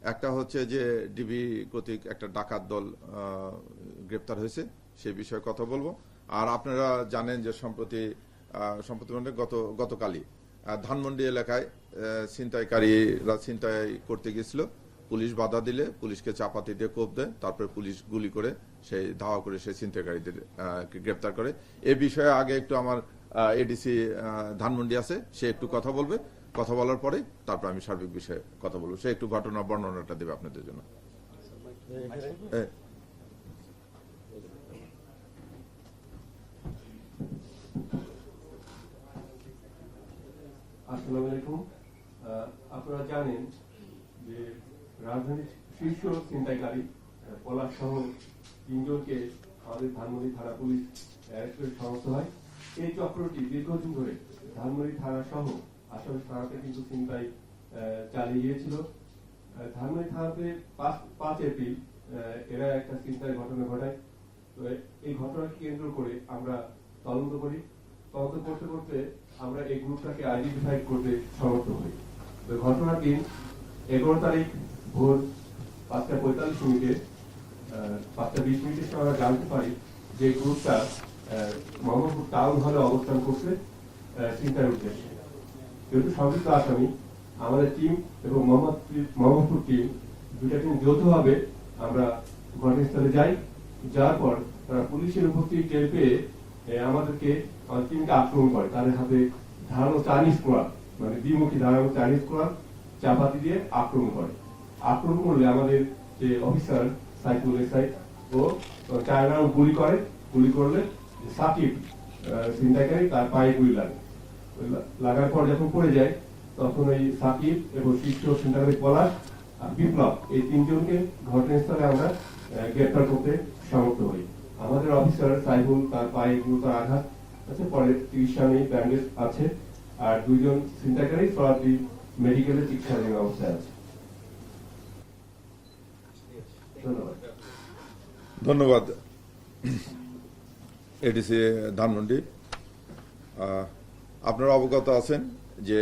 একটা হচ্ছে যে ডিবি কর্তৃক একটা ডাকাত দল গ্রেপ্তার হয়েছে, সেই বিষয়ে কথা বলবো। আর আপনারা জানেন যে সম্প্রতি মানে গতকালই ধানমন্ডি এলাকায় ছিনতাইকারীরা ছিনতাই করতে গেছিল, পুলিশ বাধা দিলে পুলিশকে চাপাতি দিয়ে কোপ দেয়, তারপরে পুলিশ গুলি করে সেই ধাওয়া করে সেই ছিনতাইকারীদের গ্রেপ্তার করে। এ বিষয়ে আগে একটু আমার এডিসি ধানমন্ডি আছে, সে একটু কথা বলবে। কথা বলার পরে তারপর আমি সার্বিক বিষয়ে কথা বলবো। সে একটু ঘটনা বর্ণনাটা দেবে আপনাদের জন্য। আসসালামু আলাইকুম। আপনারা জানেন যে রাজধানীর শীর্ষ ছিনতাইকারী পলাশ সহ 3 জনকে আমাদের ধানমন্ডি থানা পুলিশ অ্যারেস্ট করে শনাক্ত হয়। এই চক্রটি দীর্ঘদিন ধরে ধানমন্ডি থানা সহ আশেপাশে থানাতে কিন্তু ছিনতাই চালিয়ে গিয়েছিল। ধানমন্ডি থানাতে 5 এপ্রিল এরা একটা ছিনতাই ঘটনা ঘটায়। তো এই ঘটনাকে কেন্দ্র করে আমরা তদন্ত করি। তদন্ত করতে করতে আমরা এই গ্রুপটাকে আইডেন্টিফাই করতে সমর্থ হই। তো ঘটনার দিন 11 তারিখ ভোর 5:45 5:20 আমরা জানতে পারি যে গ্রুপটা মোহাম্মদপুর টাউন হলে অবস্থান করছে ছিনতাইয়ের উদ্দেশ্যে। যেহেতু সংযুক্ত আসামি, আমাদের টিম এবং মোহাম্মদপুর টিম, দুটা টিম যৌথভাবে আমরা ঘটনাস্থলে যাই। যাওয়ার পর তারা পুলিশের উপস্থিতি টের পেয়ে আমাদের টিমকে আক্রমণ করে। তাদের হাতে ধারালো চাইনিজ কোড়া, মানে দ্বিমুখী ধারালো চাইনিজ কোড়া চাপাতি দিয়ে আক্রমণ করে। আক্রমণ করলে আমাদের যে অফিসার সাইফুল এসআই ও 4 রাউন্ড গুলি করে। গুলি করলে সাকিব ছিনতাইকারী তার পায়ে গুলি লাগে। লাগার পর যখন পড়ে যায় তখন ওই সাকিব এবং শীর্ষ ছিনতাইকারী পলাশ আর বিপ্লব, এই 3 জনকে ঘটনাস্থলে আমরা গ্রেপ্তার করতে সমর্থ হই। আমাদের অফিসার সাইফুল তার পায়ে গুরুতর আঘাত আছে, পরে চিকিৎসা নেই, ব্যান্ডেজ আছে। আর 2 জন ছিনতাইকারী সরাসরি মেডিকেলে চিকিৎসাধীন অবস্থায় আছে। ধন্যবাদ এডিসি ধানমন্ডি। আপনারা অবগত আছেন যে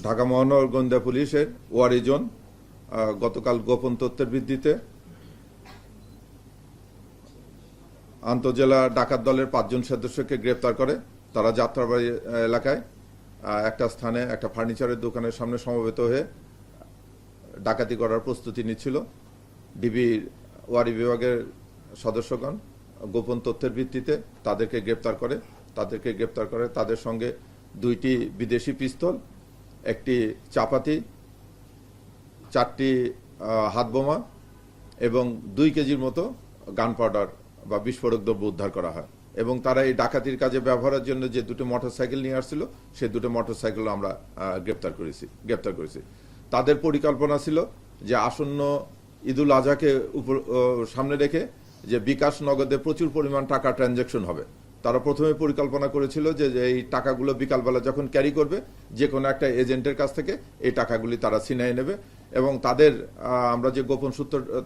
ঢাকা মহানগর গোয়েন্দা পুলিশের ওয়ারি জোন গতকাল গোপন তথ্যের ভিত্তিতে আন্তঃজেলা ডাকাত দলের 5 জন সদস্যকে গ্রেপ্তার করে। তারা যাত্রাবাড়ি এলাকায় একটা স্থানে একটা ফার্নিচারের দোকানের সামনে সমবেত হয়ে ডাকাতি করার প্রস্তুতি নিচ্ছিল। ডিবি ওয়ারি বিভাগের সদস্যগণ গোপন তথ্যের ভিত্তিতে তাদেরকে গ্রেপ্তার করে। তাদের সঙ্গে 2টি বিদেশি পিস্তল, একটি চাপাতি, 4টি হাত বোমা এবং 2 কেজির মতো গান পাউডার বা বিস্ফোরক দ্রব্য উদ্ধার করা হয়। এবং তারা এই ডাকাতির কাজে ব্যবহারের জন্য যে 2টি মোটরসাইকেল নিয়ে আসছিল, সেই 2টি মোটরসাইকেল আমরা গ্রেপ্তার করেছি। তাদের পরিকল্পনা ছিল যে আসন্ন ঈদুল আজহাকে সামনে রেখে যে বিকাশ নগদে প্রচুর পরিমাণ টাকা ট্রানজ্যাকশন হবে। তারা প্রথমে পরিকল্পনা করেছিল যে এই টাকাগুলো বিকালবেলা যখন ক্যারি করবে, যে কোনো একটা এজেন্টের কাছ থেকে এই টাকাগুলি তারা ছিনিয়ে নেবে। এবং তাদের আমরা যে গোপন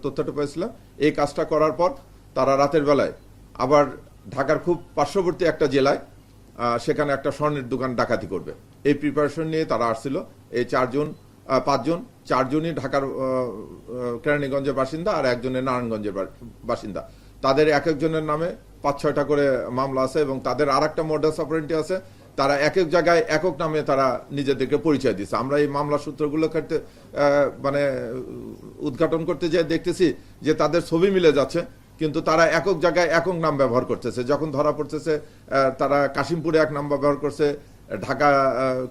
তথ্যটা পেয়েছিলাম, এই কাজটা করার পর তারা রাতের বেলায় আবার ঢাকার খুব পার্শ্ববর্তী একটা জেলায় সেখানে একটা স্বর্ণের দোকান ডাকাতি করবে। এই প্রিপারেশন নিয়ে তারা আসছিল। এই 4 জনই ঢাকার কেরানীগঞ্জের বাসিন্দা, আর একজনের নারায়ণগঞ্জের বাসিন্দা। তাদের এক একজনের নামে 5-6টা করে মামলা আছে এবং তাদের আর একটা মোডাস অপারেন্ডি আছে। তারা এক এক জায়গায় একক নামে তারা নিজেদেরকে পরিচয় দিচ্ছে। আমরা এই মামলা সূত্রগুলো ক্ষেত্রে মানে উদ্ঘাটন করতে যেয়ে দেখতেছি যে তাদের ছবি মিলে যাচ্ছে, কিন্তু তারা একক জায়গায় একক নাম ব্যবহার করতেছে। যখন ধরা পড়তেছে তারা কাশিমপুরে এক নাম ব্যবহার করছে, ঢাকা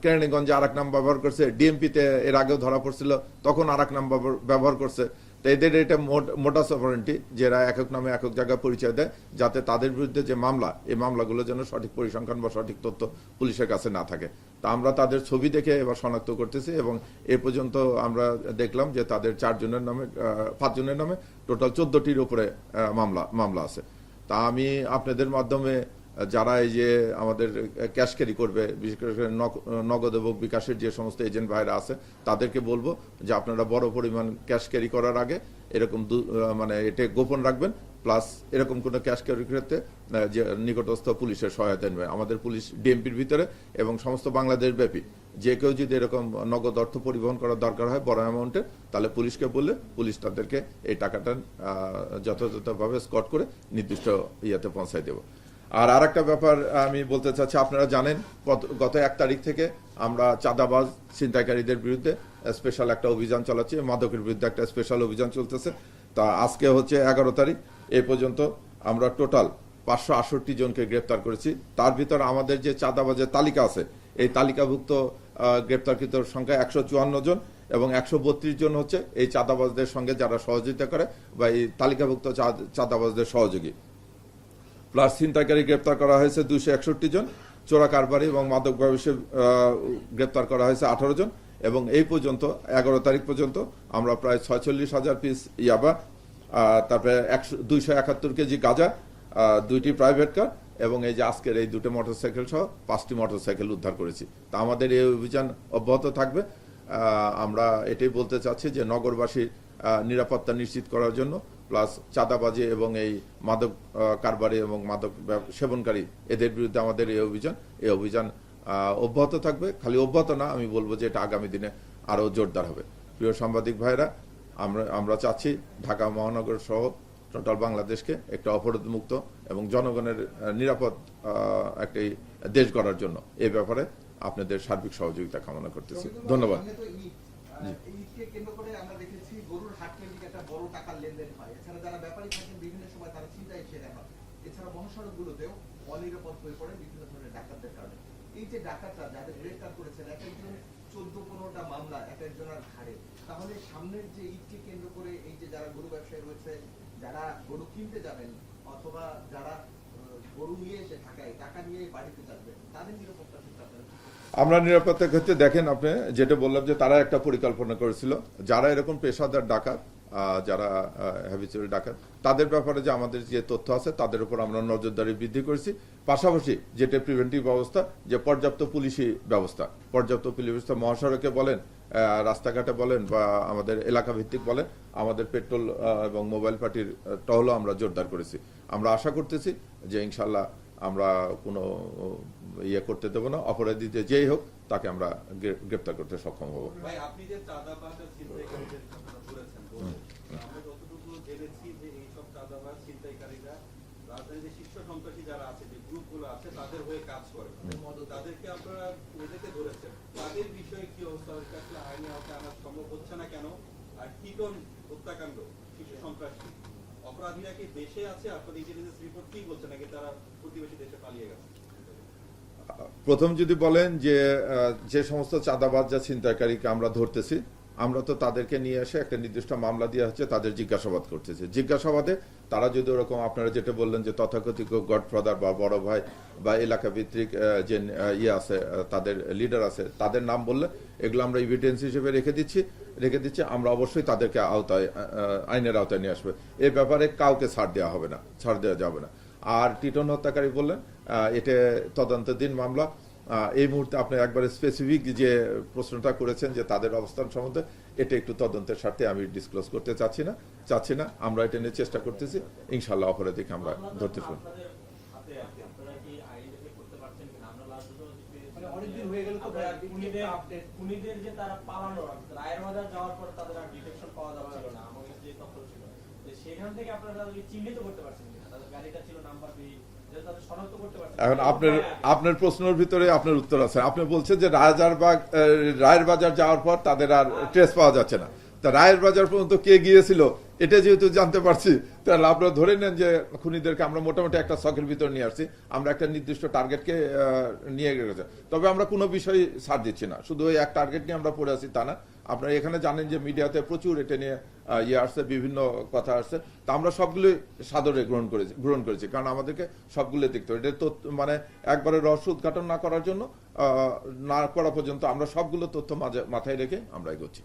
কেরানীগঞ্জে আর এক নাম ব্যবহার করছে, ডিএমপিতে এর আগেও ধরা পড়ছিল তখন আর এক নাম ব্যবহার করছে। তো এদের এটা মোডাস অপারেন্ডি, যারা একক নামে একক জায়গায় পরিচয় দেয়, যাতে তাদের বিরুদ্ধে যে মামলা, এই মামলাগুলো যেন সঠিক পরিসংখ্যান বা সঠিক তথ্য পুলিশের কাছে না থাকে। তা আমরা তাদের ছবি দেখে এবার শনাক্ত করতেছি এবং এ পর্যন্ত আমরা দেখলাম যে তাদের 5 জনের নামে টোটাল 14টির উপরে মামলা আছে। তা আমি আপনাদের মাধ্যমে যারা এই যে আমাদের ক্যাশ ক্যারি করবে, বিশেষ করে নগদ এবং বিকাশের যে সমস্ত এজেন্ট ভাইরা আছে, তাদেরকে বলবো যে আপনারা বড় পরিমাণ ক্যাশ ক্যারি করার আগে এরকম মানে এটা গোপন রাখবেন। প্লাস এরকম কোনো ক্যাশ ক্যারি ক্ষেত্রে যে নিকটস্থ পুলিশের সহায়তা নেবে। আমাদের পুলিশ ডিএমপির ভিতরে এবং সমস্ত বাংলাদেশ ব্যাপী যে কেউ যদি এরকম নগদ অর্থ পরিবহন করার দরকার হয় বড় অ্যামাউন্টের, তাহলে পুলিশকে বললে পুলিশ তাদেরকে এই টাকাটা যথাযথভাবে স্কট করে নির্দিষ্ট ইয়েতে পৌঁছায় দেব। আর আরেকটা ব্যাপার আমি বলতে চাচ্ছি, আপনারা জানেন গত 1 তারিখ থেকে আমরা চাঁদাবাজ ছিনতাইকারীদের বিরুদ্ধে স্পেশাল একটা অভিযান চালাচ্ছি, মাদকের বিরুদ্ধে একটা স্পেশাল অভিযান চলতেছে। তা আজকে হচ্ছে 11 তারিখ, এই পর্যন্ত আমরা টোটাল 568 জনকে গ্রেপ্তার করেছি। তার ভিতর আমাদের যে চাঁদাবাজের তালিকা আছে, এই তালিকাভুক্ত গ্রেপ্তারকৃত সংখ্যা 154 জন এবং 132 জন হচ্ছে এই চাঁদাবাজদের সঙ্গে যারা সহযোগিতা করে বা এই তালিকাভুক্ত চাঁদাবাজদের সহযোগী। প্লাস ছিনতাইকারী গ্রেপ্তার করা হয়েছে 261 জন, চোরা কারবারি এবং মাদক ব্যবসা গ্রেপ্তার করা হয়েছে 18 জন এবং এই পর্যন্ত 11 তারিখ পর্যন্ত আমরা প্রায় 46,000 পিস ইয়াবা, তারপরে 271 কেজি গাঁজা, 2টি প্রাইভেট কার এবং এই যে আজকের এই 2টি মোটরসাইকেল সহ 5টি মোটরসাইকেল উদ্ধার করেছি। তা আমাদের এই অভিযান অব্যাহত থাকবে। আমরা এটাই বলতে চাচ্ছি যে নগরবাসীর নিরাপত্তা নিশ্চিত করার জন্য প্লাস চাঁদাবাজি এবং এই মাদক কারবারি এবং মাদক সেবনকারী এদের বিরুদ্ধে আমাদের এই অভিযান অব্যাহত থাকবে। খালি অব্যাহত না, আমি বলবো যে এটা আগামী দিনে আরো জোরদার হবে। প্রিয় সাংবাদিক ভাইরা, আমরা চাচ্ছি ঢাকা মহানগর সহ টোটাল বাংলাদেশকে একটা অপরাধ মুক্ত এবং জনগণের নিরাপদ একটি দেশ গড়ার জন্য এই ব্যাপারে আপনাদের সার্বিক সহযোগিতা কামনা করতেছি। ধন্যবাদ। ঈদকে কেন্দ্র করে আমরা দেখেছি গরুর হাট কেন্দ্রিক একটা বড় টাকার লেনদেন হয়। এছাড়া যারা ব্যাপারী থাকেন বিভিন্ন সময় তারা ছিনতাই সেরে হয়। এছাড়া মহাসড়কগুলোতেও অনিরাপদ হয়ে পড়ে বিভিন্ন ধরনের ডাকাতদের কারণে। এই যে ডাকাতরা যাদের গ্রেফতার করেছেন, এক একজন 14-15টা মামলা এক একজনের ঘাড়ে, তাহলে সামনের যে ঈদকে কেন্দ্র করে এই যে যারা গরু ব্যবসায়ী রয়েছে, যারা গরু কিনতে যাবেন অথবা যারা গরু নিয়ে এসে ঢাকায় টাকা নিয়ে বাড়িতে যাবেন, তাদের নিরাপত্তা আমরা নিরাপত্তার ক্ষেত্রে দেখেন, আপনি যেটা বললাম যে তারা একটা পরিকল্পনা করেছিল, যারা এরকম পেশাদার ডাকাত, যারা হ্যাবিচুয়াল ডাকাত, তাদের ব্যাপারে যে আমাদের যে তথ্য আছে তাদের উপর আমরা নজরদারি বৃদ্ধি করেছি। পাশাপাশি যেটা প্রিভেন্টিভ ব্যবস্থা, যে পর্যাপ্ত পুলিশি ব্যবস্থা, মহাসড়কে বলেন, রাস্তাঘাটে বলেন বা আমাদের এলাকা ভিত্তিক বলেন, আমাদের পেট্রোল এবং মোবাইল পার্টির টহলও আমরা জোরদার করেছি। আমরা আশা করতেছি যে ইনশাল্লাহ আমরা কোনো ইয়ে করতে দেবো না, অপরাধী যেই হোক তাকে আমরা গ্রেপ্তার করতে সক্ষম হব। ভাই, আপনি যে চাঁদাবাজ আর ছিনতাইকারীদের কথা বলেছেন, আমরা যতটুকু জেনেছি যে এইসব চাঁদাবাজ ছিনতাইকারীরা রাজধানীতে শীর্ষ সন্ত্রাসী যারা আছে, যে গ্রুপগুলো আছে, তাদের হয়ে কাজ করে। তাদেরকে আপনারা নিজেকে ধরেছেন, তাদের বিষয়ে কি অবস্থা হচ্ছে? আসলে আইনি আওতায় আনা সম্ভব হচ্ছে না কেন? আর টিটন হত্যাকাণ্ড, শিশু সন্ত্রাসী অপরাধীরা কি দেশে আছে? আপনার ইন্টেলিজেন্স রিপোর্ট কি বলছে, নাকি তারা প্রতিবেশী দেশে পালিয়ে গেছে? প্রথম যদি বলেন যে সমস্ত চাঁদাবাজ যা ছিনতাইকারীকে আমরা ধরতেছি, আমরা তো তাদেরকে নিয়ে এসে একটা নির্দিষ্ট মামলা দিয়ে হচ্ছে তাদের জিজ্ঞাসাবাদ করতেছি। জিজ্ঞাসাবাদে তারা যদি ওরকম আপনারা যেটা বললেন যে তথাকথিত গডফাদার বা বড় ভাই বা এলাকা ভিত্তিক যে ইয়ে আছে, তাদের লিডার আছে, তাদের নাম বললে এগুলো আমরা এভিডেন্স হিসেবে রেখে দিচ্ছি। আমরা অবশ্যই তাদেরকে আইনের আওতায় নিয়ে আসবে। এ ব্যাপারে কাউকে ছাড় দেওয়া যাবে না। আর টিটন হত্যাকারী বললেন, এটা তদন্তাধীন মামলা। এই মুহূর্তে আপনি একবারে স্পেসিফিক যে প্রশ্নটা করেছেন যে তাদের অবস্থান সম্বন্ধে, এটা একটু তদন্তের স্বার্থে আমি ডিসক্লোজ করতে চাচ্ছি না। আমরা এটা নিয়ে চেষ্টা করতেছি, ইনশাল্লাহ অপরাধীকে আমরা ধরতে পারব। অনেকদিন হয়ে গেল তো খুনিদের যে তারা পালানো, রায়ের বাজার যাওয়ার পর তাদের আর ডিটেকশন পাওয়া যাচ্ছিল না, আমাদের যে তথ্য ছিল সেখান থেকে আপনারা তাদেরকে চিহ্নিত করতে পারছেন কিনা? তাদের গাড়িটা ছিল নাম্বার বি, তাদের শনাক্ত করতে পারছেন? এখন আপনার প্রশ্নের ভিতরে আপনার উত্তর আছে। আপনি বলছেন যে রায়ের বাজার যাওয়ার পর তাদের আর ট্রেস পাওয়া যাচ্ছে না। তা রায়ের বাজার পর্যন্ত কে গিয়েছিল এটা যেহেতু জানতে পারছি, তাহলে আপনারা ধরে নেন যে খুনিদেরকে আমরা মোটামুটি একটা ছকের ভিতর নিয়ে আসছি। আমরা একটা নির্দিষ্ট টার্গেটকে নিয়ে গেছে, তবে আমরা কোনো বিষয় ছাড় দিচ্ছি না। শুধু ওই এক টার্গেট নিয়ে আমরা পড়ে আছি তা না। আপনারা এখানে জানেন যে মিডিয়াতে প্রচুর এটা নিয়ে আসছে, বিভিন্ন কথা আসছে। তা আমরা সবগুলো সাদরে গ্রহণ করেছি, কারণ আমাদেরকে সবগুলো দেখতে হবে। এটা তো মানে একবারে রহস্য উদ্ঘাটন না করার জন্য, না করা পর্যন্ত আমরা সবগুলো তথ্য মাথায় রেখে আমরা এগোচ্ছি।